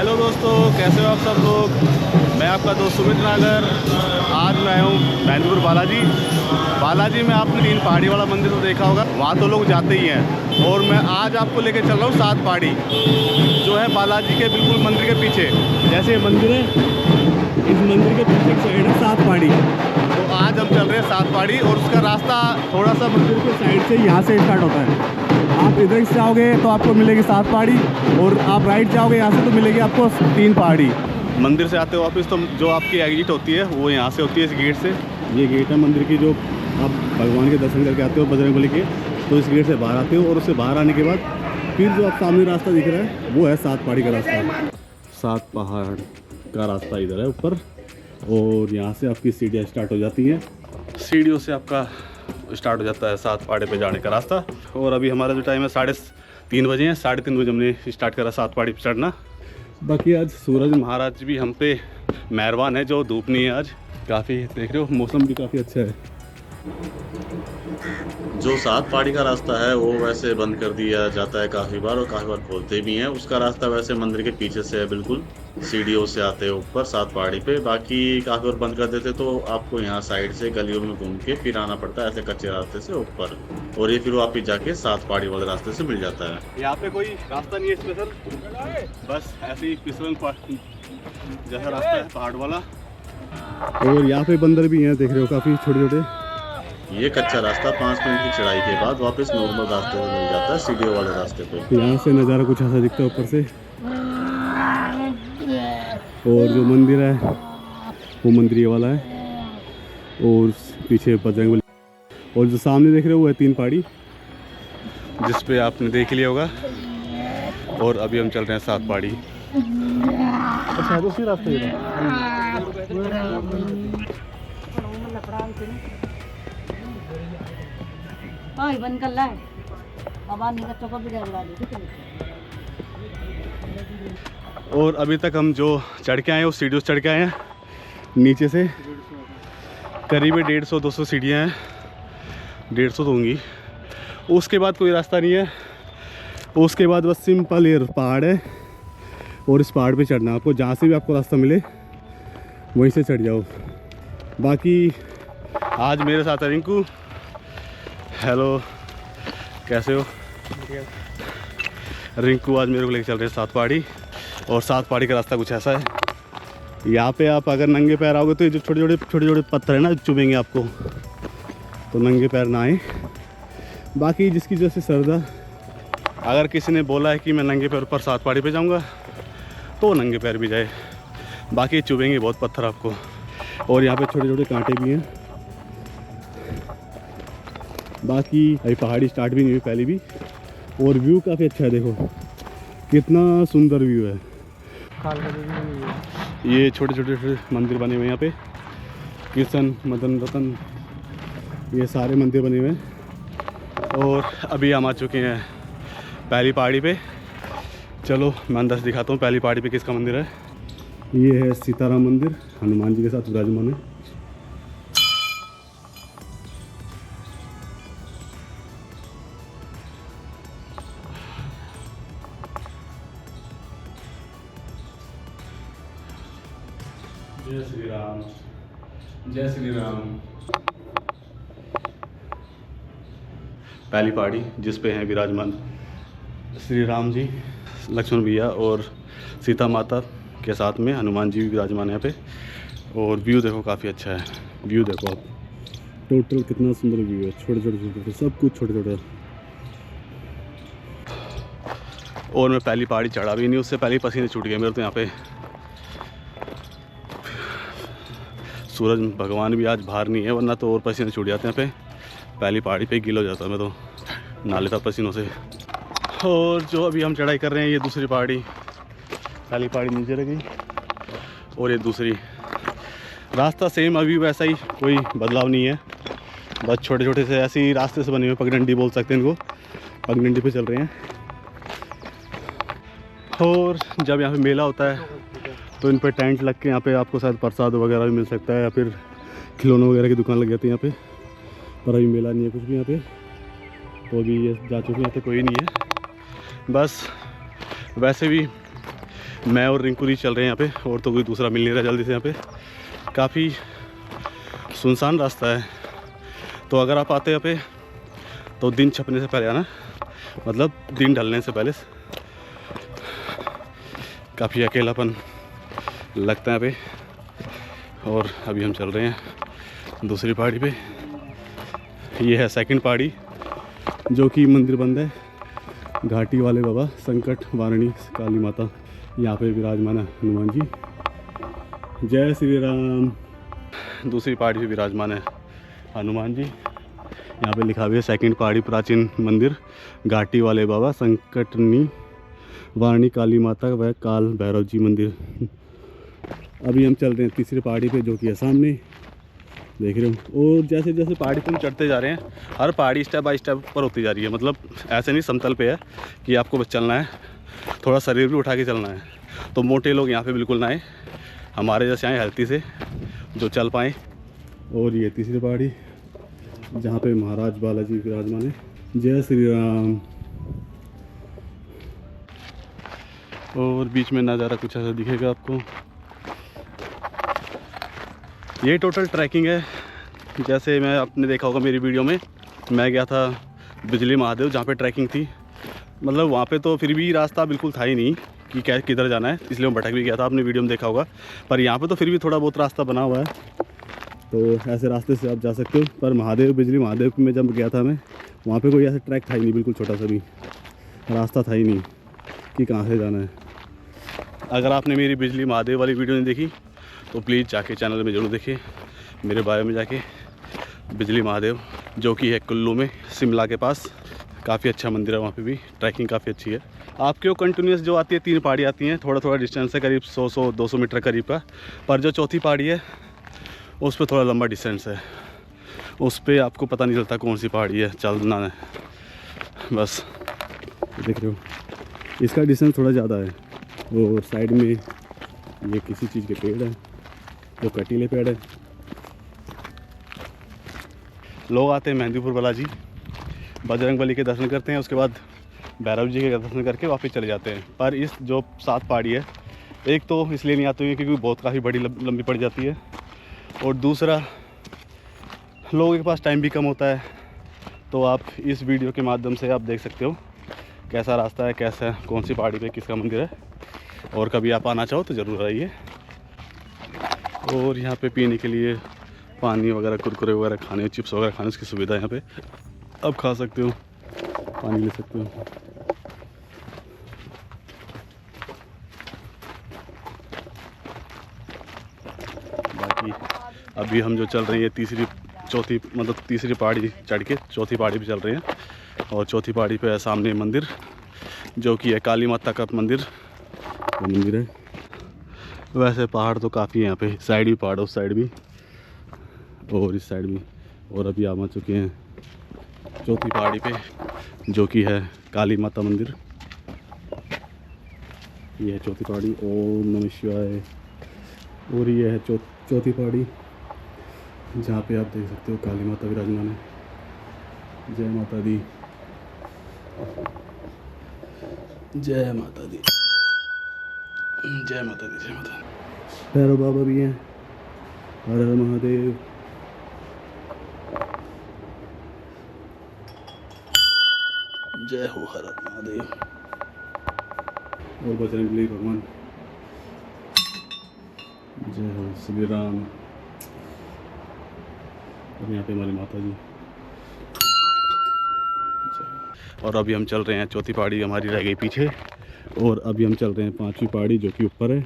Hello दोस्तों, कैसे हो आप सब लोग। मैं आपका दोस्त सुमित नागर। आज मैं आया हूँ बैंगलोर बालाजी में। आपने 3 पहाड़ी वाला मंदिर तो देखा होगा, वहाँ तो लोग जाते ही हैं। और मैं आज आपको लेके चल रहा हूँ 7 पहाड़ी, जो है बालाजी के बिल्कुल मंदिर के पीछे। जैसे मंदिर है, इस मंदिर के पीछे साइड है 7 पहाड़ी। तो आज हम चल रहे हैं 7 पहाड़ी, और उसका रास्ता थोड़ा सा मंदिर के साइड से यहाँ से स्टार्ट होता है। आप इधर से जाओगे तो आपको मिलेगी 7 पहाड़ी, और आप राइट जाओगे यहाँ से तो मिलेगी आपको 3 पहाड़ी। मंदिर से आते हो वापस तो जो आपकी एग्जिट होती है वो यहाँ से होती है, इस गेट से। ये गेट है मंदिर की, जो आप भगवान के दर्शन करके आते हो बजरंगबली के, तो इस गेट से बाहर आते हो। और उससे बाहर आने के बाद फिर जो आप सामने रास्ता दिख रहा है वो है 7 पहाड़ी का रास्ता। 7 पहाड़ का रास्ता इधर है ऊपर, और यहाँ से आपकी सीढ़ियाँ स्टार्ट हो जाती हैं। सीढ़ियों से आपका स्टार्ट हो जाता है 7 पहाड़ी पे जाने का रास्ता। और अभी हमारा जो टाइम है 3:30 बजे है। 3:30 बजे हमने स्टार्ट करा 7 पहाड़ी पे चढ़ना। बाकी आज सूरज महाराज भी हम पे मेहरबान है, जो धूप नहीं है आज। काफ़ी देख रहे हो, मौसम भी काफ़ी अच्छा है। जो 7 पहाड़ी का रास्ता है वो वैसे बंद कर दिया जाता है काफ़ी बार, और काफ़ी बार खोलते भी हैं। उसका रास्ता वैसे मंदिर के पीछे से है, बिल्कुल सीढ़ियों से आते हैं ऊपर 7 पहाड़ी पे। बाकी काफ़ी बार बंद कर देते तो आपको यहाँ साइड से गलियों में घूम के फिर आना पड़ता है ऐसे कच्चे रास्ते से ऊपर, और ये फिर वापिस जाके 7 पहाड़ी वाले रास्ते से मिल जाता है। यहाँ पे कोई रास्ता नहीं है स्पेशल, बस ऐसे ही फिसलन जैसा रास्ता है पहाड़ वाला। और यहाँ पे बंदर भी हैं, देख रहे हो, काफ़ी छोटे छोटे। ये कच्चा रास्ता 5 मिनट की चढ़ाई के बाद वापस नॉर्मल रास्ते में मिल जाता है, सीढ़ियों वाले रास्ते पे। यहाँ से नज़ारा कुछ ऐसा दिखता है ऊपर से। और जो मंदिर है वो मंदिर ये वाला है, और पीछे बजरंगबली। और जो सामने देख रहे हो वो है 3 पहाड़ी, जिस पे आपने देख लिया होगा। और अभी हम चल रहे हैं 7 पहाड़ी। अच्छा, तो उसी रास्ते और अभी तक हम जो चढ़ के आए हैं वो सीढ़ियों से चढ़ के आए हैं। नीचे से करीब 150-200 सीढ़ियाँ हैं, 150 तो होंगी। उसके बाद कोई रास्ता नहीं है। उसके बाद बस सिंपल ये पहाड़ है, और इस पहाड़ पे चढ़ना। आपको जहाँ से भी आपको रास्ता मिले वहीं से चढ़ जाओ। बाकी आज मेरे साथ है रिंकू। हेलो, कैसे हो। रिंकू आज मेरे को लेकर चल रहे हैं 7 पहाड़ी। और 7 पहाड़ी का रास्ता कुछ ऐसा है। यहाँ पे आप अगर नंगे पैर आओगे तो ये जो छोटे छोटे पत्थर है ना, चुभेंगे आपको, तो नंगे पैर ना आए। बाकी जिसकी जैसे श्रद्धा, अगर किसी ने बोला है कि मैं नंगे पैर ऊपर 7 पहाड़ी पे जाऊँगा तो नंगे पैर भी जाए। बाकी चुभेंगे बहुत पत्थर आपको। और यहाँ पे छोटे छोटे कांटे भी हैं। बाकी अभी पहाड़ी स्टार्ट भी नहीं हुई पहले भी। और व्यू काफ़ी अच्छा है, देखो कितना सुंदर व्यू है। ये छोटे छोटे मंदिर बने हुए हैं यहाँ पे, कृष्ण, मदन, रतन, ये सारे मंदिर बने हुए हैं। और अभी हम आ चुके हैं पहली पहाड़ी पे। चलो मैं अंदर से दिखाता हूँ पहली पहाड़ी पे किसका मंदिर है। ये है सीताराम मंदिर, हनुमान जी के साथ विराजमान है। जय श्री राम, जय श्री राम। पहली पहाड़ी जिस पे हैं विराजमान श्री राम जी, लक्ष्मण भैया और सीता माता के साथ में हनुमान जी भी विराजमान है यहाँ पे। और व्यू देखो काफ़ी अच्छा है। व्यू देखो आप, टोटल कितना सुंदर व्यू है। छोटे छोटे सब कुछ छोटे छोटे। और मैं पहली पहाड़ी चढ़ा भी नहीं, उससे पहले ही पसीने छूट गए मेरे तो। यहाँ पे सूरज भगवान भी आज बाहर नहीं है, वरना तो और पसीने छूट जाते हैं। यहाँ पे पहली पहाड़ी पे गीला हो जाता है, मैं तो नहा लेता पसीनों से। और जो अभी हम चढ़ाई कर रहे हैं ये दूसरी पहाड़ी। पहली पहाड़ी नीचे रह गई और ये दूसरी। रास्ता सेम अभी वैसा ही, कोई बदलाव नहीं है। बस छोटे छोटे से ऐसे ही रास्ते से बने हुए, पगडंडी बोल सकते हैं इनको। पगडंडी पे चल रहे हैं। और जब यहाँ पे मेला होता है तो इन पे टेंट लग के यहाँ पे आपको शायद प्रसाद वगैरह भी मिल सकता है, या फिर खिलौनों वगैरह की दुकान लग जाती है यहाँ पे। पर अभी मेला नहीं है कुछ भी यहाँ पे, तो अभी ये जा चुके हैं, यहाँ पे कोई नहीं है। बस वैसे भी मैं और रिंकू चल रहे हैं यहाँ पे, और तो कोई दूसरा मिल नहीं रहा जल्दी से। यहाँ पे काफ़ी सुनसान रास्ता है, तो अगर आप आते हैं यहाँ पे तो दिन छपने से पहले आना, मतलब दिन ढलने से पहले। काफ़ी अकेलापन लगता है यहाँ पे। और अभी हम चल रहे हैं दूसरी पहाड़ी पे। ये है सेकंड पहाड़ी, जो कि मंदिर बंद है। घाटी वाले बाबा संकट वारणी काली माता यहाँ पे विराजमान है। हनुमान जी, जय श्री राम। दूसरी पहाड़ी पे विराजमान है हनुमान जी। यहाँ पे लिखा हुआ है सेकंड पहाड़ी प्राचीन मंदिर घाटी वाले बाबा संकटनी वारणी काली माता व काल भैरव जी मंदिर। अभी हम चल रहे हैं तीसरी पहाड़ी पे, जो कि है सामने, देख रहे हो। और जैसे जैसे पहाड़ी पर हम चढ़ते जा रहे हैं, हर पहाड़ी स्टेप बाय स्टेप पर होती जा रही है। मतलब ऐसे नहीं समतल पे है कि आपको बस चलना है, थोड़ा शरीर भी उठा के चलना है। तो मोटे लोग यहाँ पे बिल्कुल ना आए, हमारे जैसे आए हेल्थी से जो चल पाएँ। और ये तीसरी पहाड़ी जहाँ पे महाराज बालाजी विराजमान है। जय श्री राम। और बीच में नज़ारा कुछ ऐसा दिखेगा आपको। ये टोटल ट्रैकिंग है। जैसे मैं आपने देखा होगा मेरी वीडियो में, मैं गया था बिजली महादेव जहाँ पे ट्रैकिंग थी। मतलब वहाँ पे तो फिर भी रास्ता बिल्कुल था ही नहीं कि क्या किधर जाना है, इसलिए मैं भटक भी गया था, आपने वीडियो में देखा होगा। पर यहाँ पे तो फिर भी थोड़ा बहुत रास्ता बना हुआ है, तो ऐसे रास्ते से आप जा सकते हो। पर महादेव बिजली महादेव में जब गया था मैं, वहाँ पे कोई ऐसा ट्रैक था ही नहीं, बिल्कुल छोटा सा भी रास्ता था ही नहीं कि कहाँ से जाना है। अगर आपने मेरी बिजली महादेव वाली वीडियो नहीं देखी तो प्लीज़ जाके चैनल में ज़रूर देखिए, मेरे बायो में जाके। बिजली महादेव जो कि है कुल्लू में, शिमला के पास, काफ़ी अच्छा मंदिर है। वहाँ पे भी ट्रैकिंग काफ़ी अच्छी है। आपके वो कंटिन्यूस जो आती है 3 पहाड़ी आती हैं, थोड़ा थोड़ा डिस्टेंस है, करीब 100-200 मीटर करीब का। पर जो चौथी पहाड़ी है उस पर थोड़ा लंबा डिस्टेंस है, उस पर आपको पता नहीं चलता कौन सी पहाड़ी है, चलना है बस। देख रहे हो, इसका डिस्टेंस थोड़ा ज़्यादा है। वो साइड में ये किसी चीज़ के पेड़ है, वो कटीले पेड़ है। लोग आते हैं मेहंदीपुर बालाजी, बजरंग बली के दर्शन करते हैं, उसके बाद भैरव जी के दर्शन करके वापस चले जाते हैं। पर इस जो 7 पहाड़ी है, एक तो इसलिए नहीं आती है क्योंकि बहुत काफ़ी बड़ी लंबी पड़ जाती है, और दूसरा लोगों के पास टाइम भी कम होता है। तो आप इस वीडियो के माध्यम से आप देख सकते हो कैसा रास्ता है, कैसा है, कौन सी पहाड़ी पे किसका मंदिर है। और कभी आप आना चाहो तो ज़रूर आइए। और यहाँ पे पीने के लिए पानी वगैरह, कुरकुरे वगैरह खाने, चिप्स वगैरह खाने की सुविधा है यहाँ पे, आप खा सकते हो, पानी ले सकते हो। बाकी अभी हम जो चल रहे हैं तीसरी पहाड़ी चढ़ के चौथी पहाड़ी पे चल रहे हैं। और चौथी पहाड़ी पे है सामने मंदिर, जो कि है काली माता का मंदिर, वो मंदिर है। वैसे पहाड़ तो काफ़ी है यहाँ पे, साइड भी पहाड़, उस साइड भी और इस साइड भी। और अभी हम आ चुके हैं चौथी पहाड़ी पे, जो कि है काली माता मंदिर। ये है चौथी पहाड़ी। ओम नमः शिवाय। और ये है चौथी पहाड़ी, जहाँ पे आप देख सकते हो काली माता विराजमान है। जय माता दी, जय माता दी, जय माता दी, जय माता दी। भैरव बाबा भी हैं। हर हर महादेव। जय हो हर हर महादेव। और बजरंगबली भगवान, जय हो श्री राम। और यहाँ पे हमारी माता जी। और अभी हम चल रहे हैं, चौथी पहाड़ी हमारी रह गई पीछे, और अभी हम चल रहे हैं 5वीं पहाड़ी, जो कि ऊपर है,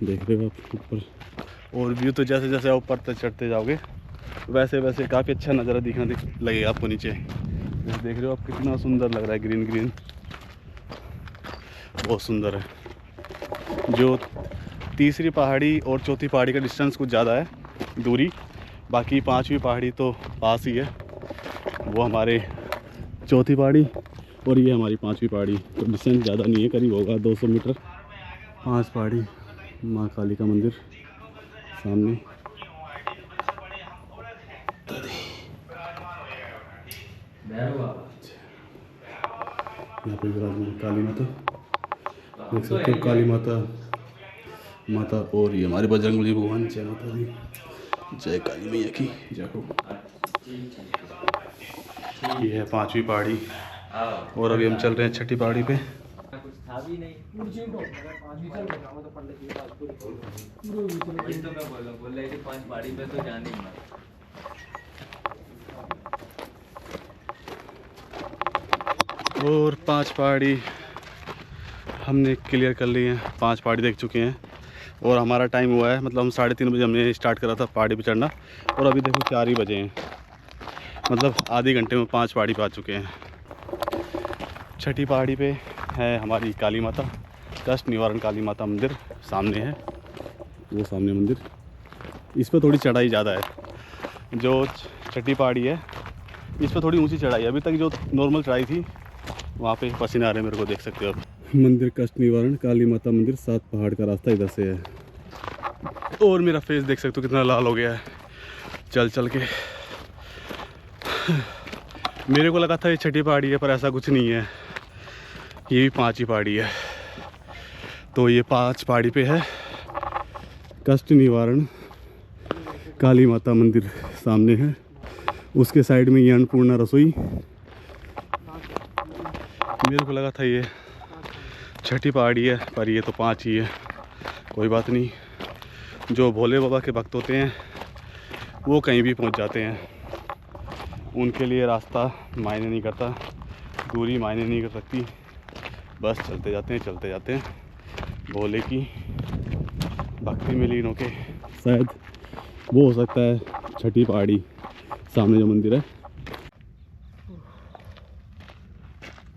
देख रहे हो आप ऊपर। और व्यू तो जैसे जैसे आप ऊपर तक चढ़ते जाओगे वैसे वैसे काफ़ी अच्छा नज़ारा दिखना लगेगा आपको नीचे। देख रहे हो आप, कितना सुंदर लग रहा है, ग्रीन ग्रीन, बहुत सुंदर है। जो तीसरी पहाड़ी और चौथी पहाड़ी का डिस्टेंस कुछ ज़्यादा है दूरी, बाकी 5वीं पहाड़ी तो पास ही है। वो हमारे चौथी पहाड़ी और ये हमारी 5वीं पहाड़ी, तो डिस्टेंस ज़्यादा नहीं है, करीब होगा 200 मीटर। 5 पहाड़ी, माँ काली का मंदिर सामने। यहाँ पे विराजमान काली माता। देख सकते हो काली माता माता और ये हमारे बजरंगबली भगवान। जय माता दी, जय काली मैया की जय हो। ये है 5वीं पहाड़ी और अभी हम चल रहे हैं 6ठी पहाड़ी पे। और 5 पहाड़ी हमने क्लियर कर ली है, 5 पहाड़ी देख चुके हैं और हमारा टाइम हुआ है, मतलब हम 3:30 बजे हमने स्टार्ट करा था पहाड़ी पे चढ़ना और अभी देखो 4 ही बजे हैं, मतलब आधे घंटे में 5 पहाड़ी पे आ चुके हैं। 6ठी पहाड़ी पे है हमारी काली माता, कष्ट निवारण काली माता मंदिर सामने है, वो सामने मंदिर। इस पर थोड़ी चढ़ाई ज़्यादा है, जो 6ठी पहाड़ी है इस पर थोड़ी ऊंची चढ़ाई है। अभी तक जो नॉर्मल चढ़ाई थी वहाँ पे पसीना आ रहे मेरे को, देख सकते हो आप। मंदिर कष्ट निवारण काली माता मंदिर, 7 पहाड़ का रास्ता इधर से है। और मेरा फेस देख सकते हो कितना लाल हो गया है चल चल के। मेरे को लगा था ये 6ठी पहाड़ी है, पर ऐसा कुछ नहीं है, ये भी 5 ही पहाड़ी है। तो ये 5 पहाड़ी पे है कष्ट निवारण काली माता मंदिर सामने है, उसके साइड में ये अन्नपूर्णा रसोई। मेरे को लगा था ये 6ठी पहाड़ी है, पर ये तो 5 ही है। कोई बात नहीं, जो भोले बाबा के भक्त होते हैं वो कहीं भी पहुंच जाते हैं, उनके लिए रास्ता मायने नहीं करता, दूरी मायने नहीं कर सकती, बस चलते जाते हैं। भोले की भक्ति में लीन होके शायद वो हो सकता है 6ठी पहाड़ी सामने जो मंदिर है।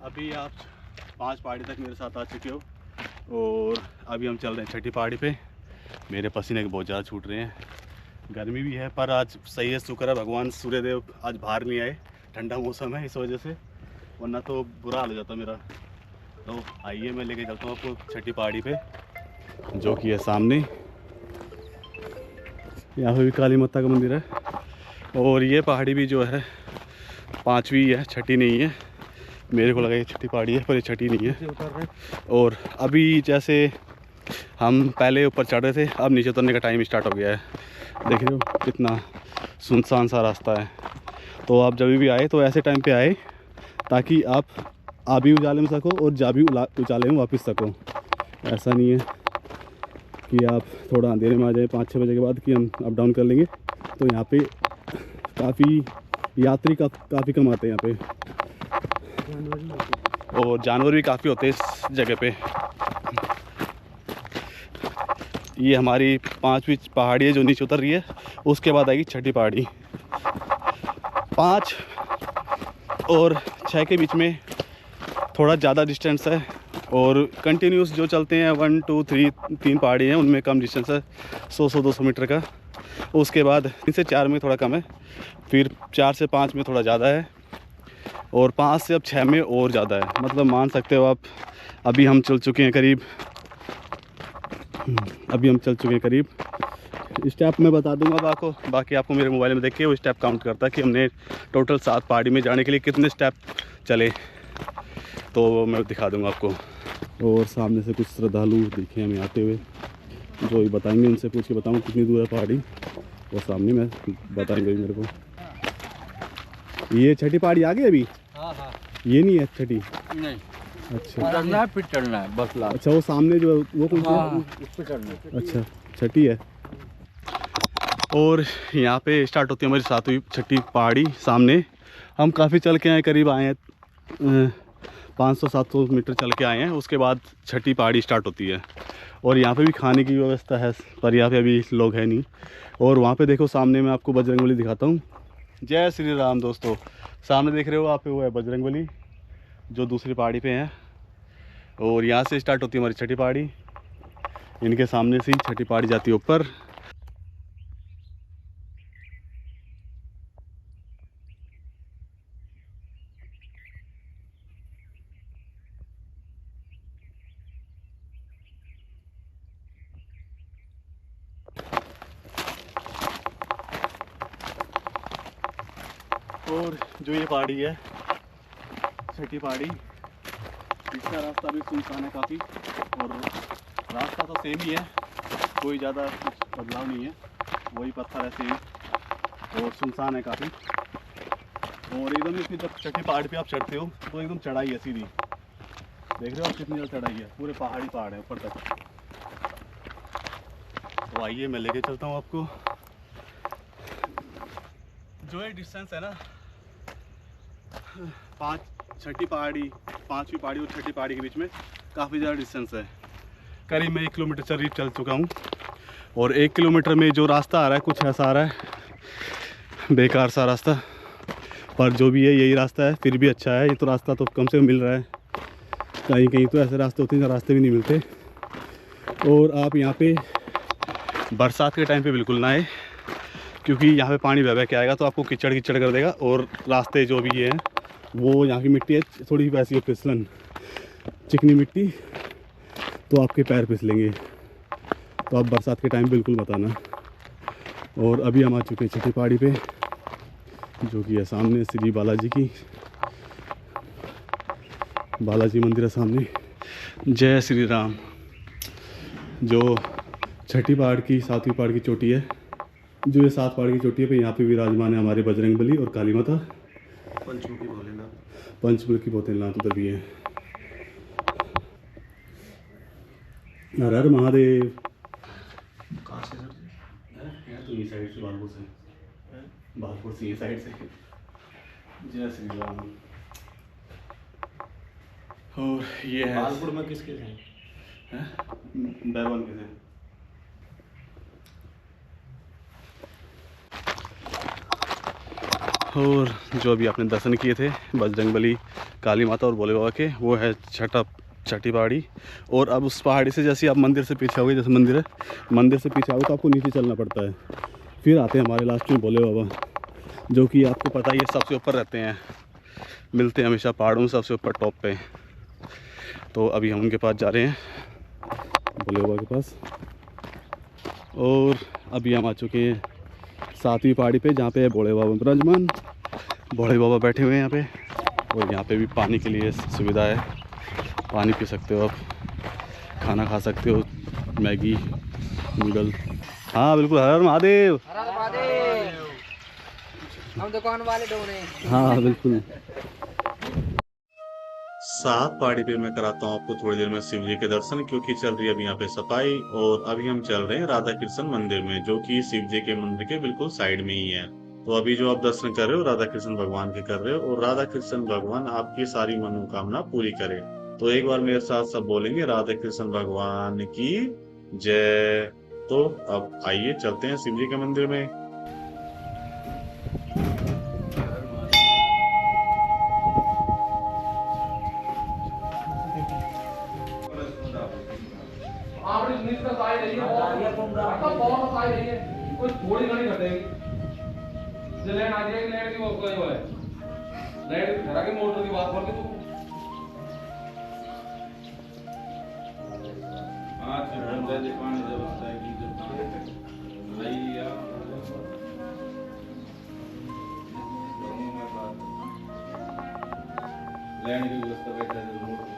अभी आप 5 पहाड़ी तक मेरे साथ आ चुके हो और अभी हम चल रहे हैं 6ठी पहाड़ी पे। मेरे पसीने के बहुत ज़्यादा छूट रहे हैं, गर्मी भी है पर आज सही है, शुक्र है भगवान सूर्यदेव आज बाहर नहीं आए, ठंडा मौसम है इस वजह से, वरना तो बुरा हाल हो जाता मेरा। तो आइए मैं लेके चलता हूँ आपको 6ठी पहाड़ी पे, जो कि है सामने। यहाँ पे भी काली माता का मंदिर है और ये पहाड़ी भी जो है 5वीं है, 6ठी नहीं है। मेरे को लगा ये 6ठी पहाड़ी है, पर ये 6ठी नहीं है। और अभी जैसे हम पहले ऊपर चढ़ रहे थे, अब नीचे उतरने का टाइम स्टार्ट हो गया है। देख रहे हो कितना सुनसान सा रास्ता है। तो आप जब भी आए तो ऐसे टाइम पे आए ताकि आप भी उजाले में सको और जा भी उजाले में वापस सको। ऐसा नहीं है कि आप थोड़ा अंधेरे में आ जाए 5-6 बजे के बाद कि हम अप डाउन कर लेंगे। तो यहाँ पे काफ़ी यात्री काफ़ी कम आते हैं यहाँ पे, और जानवर भी काफ़ी होते हैं इस जगह पे। ये हमारी 5वीं पहाड़ी है जो नीचे उतर रही है, उसके बाद आएगी 6ठी पहाड़ी। 5 और 6 के बीच में थोड़ा ज़्यादा डिस्टेंस है और कंटिन्यूस जो चलते हैं 1 2 3 पहाड़ी हैं उनमें कम डिस्टेंस है, 100-200 मीटर का। उसके बाद 3 से 4 में थोड़ा कम है, फिर 4 से 5 में थोड़ा ज़्यादा है और 5 से अब 6 में और ज़्यादा है। मतलब मान सकते हो आप, अभी हम चल चुके हैं करीब स्टेप मैं बता दूंगा अब आपको, बाकी आपको मेरे मोबाइल में देख के वो स्टेप काउंट करता है कि हमने टोटल 7 पहाड़ी में जाने के लिए कितने स्टेप चले, तो मैं दिखा दूंगा आपको। और सामने से कुछ श्रद्धालु दिखे हमें आते हुए, जो ही बताएंगे उनसे पूछ के बताऊँ कितनी दूर है पहाड़ी, और सामने मैं बताएंगे मेरे को। ये 6ठी पहाड़ी आ गई अभी? हाँ। ये नहीं है 6ठी? नहीं। अच्छा, चढ़ना है फिर चढ़ना है बस लास्ट। अच्छा वो सामने जो वो कौन सी है? उस पर चढ़ना है। अच्छा 6ठी है। और यहाँ पे स्टार्ट होती है हमारी 7वीं 6ठी पहाड़ी सामने। हम काफ़ी चल के आए, करीब आए हैं 500-700 मीटर चल के आए हैं। उसके बाद 6ठी पहाड़ी स्टार्ट होती है और यहाँ पे भी खाने की व्यवस्था है, पर यहाँ पे अभी लोग हैं नहीं। और वहाँ पे देखो सामने मैं आपको बजरंगबली दिखाता हूँ। जय श्री राम दोस्तों, सामने देख रहे हो आप, वो है बजरंगबली जो दूसरी पहाड़ी पे है। और यहाँ से स्टार्ट होती है हमारी 6ठी पहाड़ी, इनके सामने से ही 6ठी पहाड़ी जाती है ऊपर। और जो ये पहाड़ी है 6ठी पहाड़ी, इसका रास्ता भी सुनसान है काफ़ी। और रास्ता तो सेम ही है, कोई ज़्यादा कुछ बदलाव नहीं है, वही पत्थर है सेम और सुनसान है काफ़ी। और एकदम इसकी जब छठी पहाड़ पे आप चढ़ते हो तो एकदम चढ़ाई है सीधी, देख रहे हो आप कितनी ज़्यादा चढ़ाई है, पूरे पहाड़ी पहाड़ है ऊपर तक। तो आइए मैं लेके चलता हूँ आपको। जो है डिस्टेंस है ना, पाँचवीं पहाड़ी और छठी पहाड़ी के बीच में काफ़ी ज़्यादा डिस्टेंस है। करीब मैं 1 किलोमीटर चल चुका हूँ और 1 किलोमीटर में जो रास्ता आ रहा है कुछ ऐसा आ रहा है बेकार सा रास्ता, पर जो भी है यही रास्ता है, फिर भी अच्छा है। ये तो रास्ता तो कम से कम मिल रहा है, कहीं कहीं तो ऐसे रास्ते होते हैं जहाँ रास्ते भी नहीं मिलते। और आप यहाँ पे बरसात के टाइम पे बिल्कुल ना आए, क्योंकि यहाँ पे पानी बह के आएगा तो आपको कीचड़ कर देगा। और रास्ते जो भी हैं वो यहाँ की मिट्टी है थोड़ी वैसी है फिसलन, चिकनी मिट्टी, तो आपके पैर फिसलेंगे, तो आप बरसात के टाइम बिल्कुल मत आना। और अभी हम आ चुके हैं छठी पहाड़ी पे, जो कि है सामने श्री बालाजी की, बालाजी मंदिर है सामने। जय श्री राम। जो छठी पहाड़ की 7वीं पहाड़ की चोटी है, जो ये 7 पहाड़ की चोटी है पे यहाँ पे विराजमान है हमारे बजरंगबली और काली माता, पंचमुखी भोलेनाथ उधर भी है। हर हर महादेव। कहाँ से सर? तो ये साइड से, बालपुर से ये साइड से। जय श्री राम। और ये है बालपुर में किसके हैं? बैरवन के थे। और जो अभी आपने दर्शन किए थे बजरंगबली, काली माता और भोले बाबा के, वो है छठी पहाड़ी। और अब उस पहाड़ी से जैसे आप मंदिर से पीछे आओगे, जैसे मंदिर है, मंदिर से पीछे आओगे तो आपको नीचे चलना पड़ता है। फिर आते हैं हमारे लास्ट में भोले बाबा, जो कि आपको पता ही है सबसे ऊपर रहते हैं, मिलते हैं हमेशा पहाड़ों में सबसे ऊपर टॉप पे। तो अभी हम उनके पास जा रहे हैं, भोले बाबा के पास। और अभी हम आ चुके हैं 7वीं पहाड़ी पे, जहाँ पे है भोले बाबा विराजमान। भोले बाबा बैठे हुए हैं यहाँ पे। और यहाँ पे भी पानी के लिए सुविधा है, पानी पी सकते हो आप, खाना खा सकते हो, मैगी, नूडल। हाँ बिल्कुल, हर हर महादेव। हर महादेव। हम दुकान वाले ढोने। हाँ बिल्कुल। 7 पहाड़ी पे मैं कराता हूँ आपको थोड़ी देर में शिव जी के दर्शन, क्योंकि चल रही है अभी यहाँ पे सफाई। और अभी हम चल रहे हैं राधा कृष्ण मंदिर में, जो कि शिव जी के मंदिर के बिल्कुल साइड में ही है। तो अभी जो आप दर्शन कर रहे हो राधा कृष्ण भगवान के कर रहे हो, और राधा कृष्ण भगवान आपकी सारी मनोकामना पूरी करे। तो एक बार मेरे साथ सब बोलेंगे राधा कृष्ण भगवान की जय। तो अब आइए चलते हैं शिव जी के मंदिर में। थोड़ी घनी घटेगी जो लैंड आ जाएगी, लैंड की वो कोई है लैंड घरा की मोटर की बात करके तू हां चल दे पानी व्यवस्था है की जब भैया लैंड की व्यवस्था बैठा है मोटर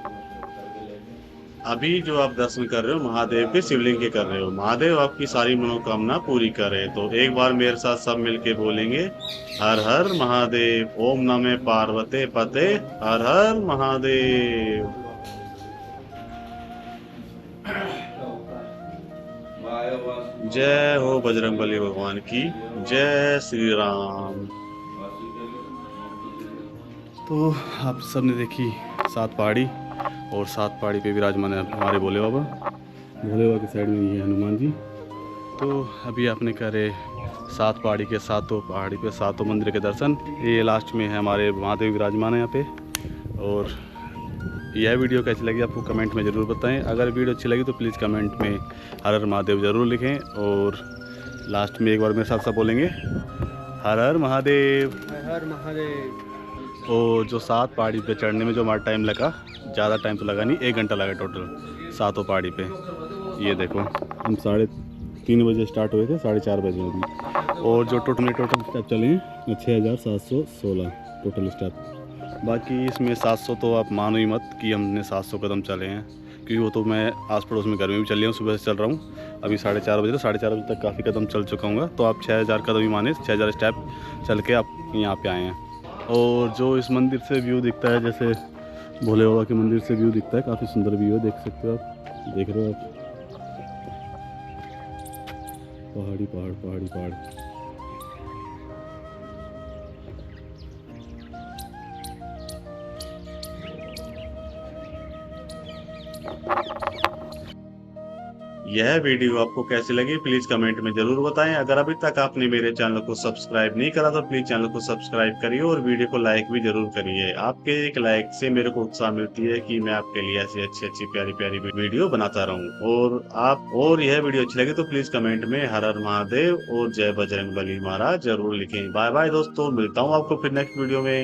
अभी जो आप दर्शन कर रहे हो महादेव के शिवलिंग के कर रहे हो, महादेव आपकी सारी मनोकामना पूरी करे। तो एक बार मेरे साथ सब मिलके बोलेंगे हर हर महादेव, ओम नमः पार्वते पते, हर हर महादेव। जय हो बजरंगबली भगवान की जय श्री राम। तो आप सब ने देखी 7 पहाड़ी, और 7 पहाड़ी पे विराजमान है हमारे भोले बाबा। भोले बाबा के साइड में ये है हनुमान जी। तो अभी आपने करे 7 पहाड़ी के 7 पहाड़ी पे 7 मंदिर के दर्शन। ये लास्ट में है हमारे महादेव विराजमान है यहाँ पे। और यह वीडियो कैसी लगी आपको कमेंट में ज़रूर बताएं। अगर वीडियो अच्छी लगी तो प्लीज़ कमेंट में हर हर महादेव ज़रूर लिखें। और लास्ट में एक बार मेरे साथ सब बोलेंगे हर हर महादेव। हर महादेव। और जो 7 पहाड़ी पे चढ़ने में जो हमारा टाइम लगा, ज़्यादा टाइम तो लगा नहीं, 1 घंटा लगा टोटल 7 पहाड़ी पे। ये देखो हम 3:30 बजे स्टार्ट हुए थे, 4:30 बजे अभी। और जो टोटल स्टेप चले हैं 6716 टोटल स्टेप। बाकी इसमें 700 तो आप मानो ही मत कि हमने 700 कदम चले हैं, क्योंकि वो तो मैं आस पड़ोस में घर में भी चल रही हूँ, सुबह से चल रहा हूँ। अभी 4:30 बजे, 4:30 बजे तक काफ़ी कदम चल चुका हूँ। तो आप 6000 कदम ही माने, 6000 स्टेप चल के आप यहाँ पे आए हैं। और जो इस मंदिर से व्यू दिखता है, जैसे भोले बाबा के मंदिर से व्यू दिखता है, काफ़ी सुंदर व्यू है, देख सकते हो आप, देख रहे हो आप, पहाड़ी पहाड़ पहाड़ी पहाड़। यह वीडियो आपको कैसी लगी प्लीज कमेंट में जरूर बताएं। अगर अभी तक आपने मेरे चैनल को सब्सक्राइब नहीं करा तो प्लीज चैनल को सब्सक्राइब करिए और वीडियो को लाइक भी जरूर करिए। आपके एक लाइक से मेरे को उत्साह मिलती है कि मैं आपके लिए ऐसी अच्छी अच्छी प्यारी प्यारी वीडियो बनाता रहूं। और यह वीडियो अच्छी लगी तो प्लीज कमेंट में हर हर महादेव और जय बजरंगबली महाराज जरूर लिखें। बाय बाय दोस्तों, मिलता हूँ आपको फिर नेक्स्ट वीडियो में।